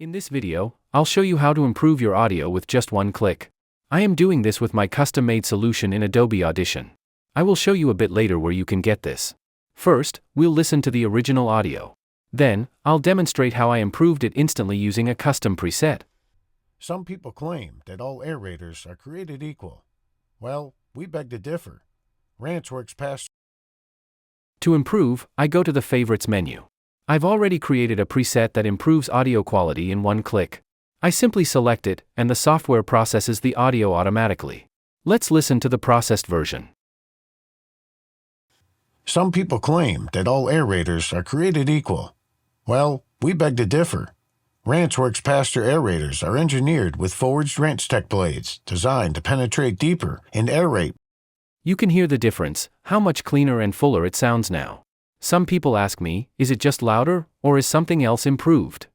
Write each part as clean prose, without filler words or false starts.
In this video, I'll show you how to improve your audio with just one click. I am doing this with my custom-made solution in Adobe Audition. I will show you a bit later where you can get this. First, we'll listen to the original audio. Then, I'll demonstrate how I improved it instantly using a custom preset. Some people claim that all aerators are created equal. Well, we beg to differ. Ranch works past. To improve, I go to the Favorites menu. I've already created a preset that improves audio quality in one click. I simply select it, and the software processes the audio automatically. Let's listen to the processed version. Some people claim that all aerators are created equal. Well, we beg to differ. Ranch works Pastor aerators are engineered with forged ranch tech blades designed to penetrate deeper and aerate. You can hear the difference, how much cleaner and fuller it sounds now. Some people ask me, is it just louder, or is something else improved?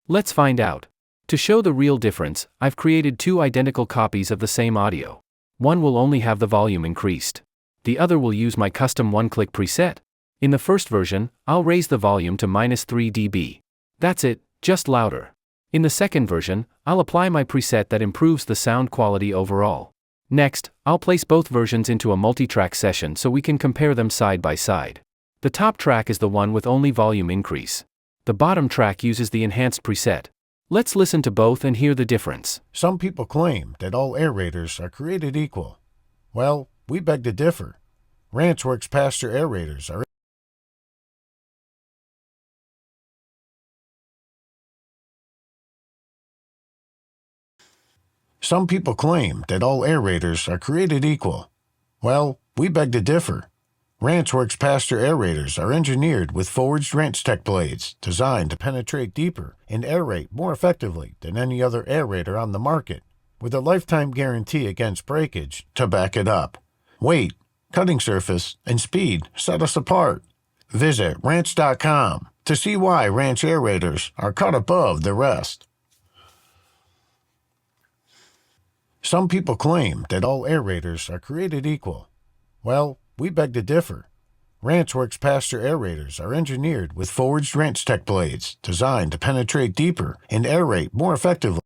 Let's find out. To show the real difference, I've created two identical copies of the same audio. One will only have the volume increased. The other will use my custom one-click preset. In the first version, I'll raise the volume to -3 dB. That's it, just louder. In the second version, I'll apply my preset that improves the sound quality overall. Next, I'll place both versions into a multi-track session so we can compare them side by side. The top track is the one with only volume increase. The bottom track uses the enhanced preset. Let's listen to both and hear the difference. Some people claim that all aerators are created equal. Well, we beg to differ. Ranch works Pastor aerators are Some people claim that all aerators are created equal. Well, we beg to differ. Ranch works Pastor aerators are engineered with forged ranch tech blades designed to penetrate deeper and aerate more effectively than any other aerator on the market, with a lifetime guarantee against breakage to back it up. Weight, cutting surface, and speed set us apart. Visit ranch.com to see why ranch aerators are cut above the rest. Some people claim that all aerators are created equal. Well, we beg to differ. Ranch works Pastor aerators are engineered with forged ranch tech blades designed to penetrate deeper and aerate more effectively.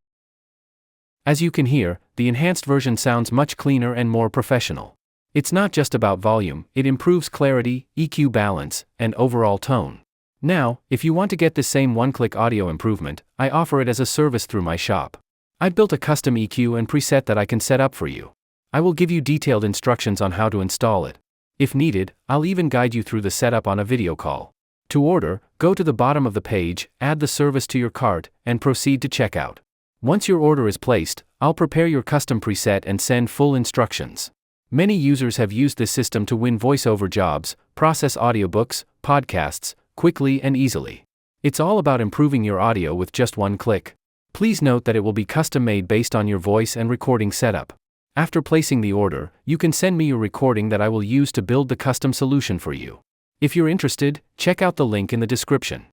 As you can hear, the enhanced version sounds much cleaner and more professional. It's not just about volume, it improves clarity, EQ balance, and overall tone. Now, if you want to get this same one-click audio improvement, I offer it as a service through my shop. I built a custom EQ and preset that I can set up for you. I will give you detailed instructions on how to install it. If needed, I'll even guide you through the setup on a video call. To order, go to the bottom of the page, add the service to your cart, and proceed to checkout. Once your order is placed, I'll prepare your custom preset and send full instructions. Many users have used this system to win voiceover jobs, process audiobooks, podcasts, quickly and easily. It's all about improving your audio with just one click. Please note that it will be custom-made based on your voice and recording setup. After placing the order, you can send me your recording that I will use to build the custom solution for you. If you're interested, check out the link in the description.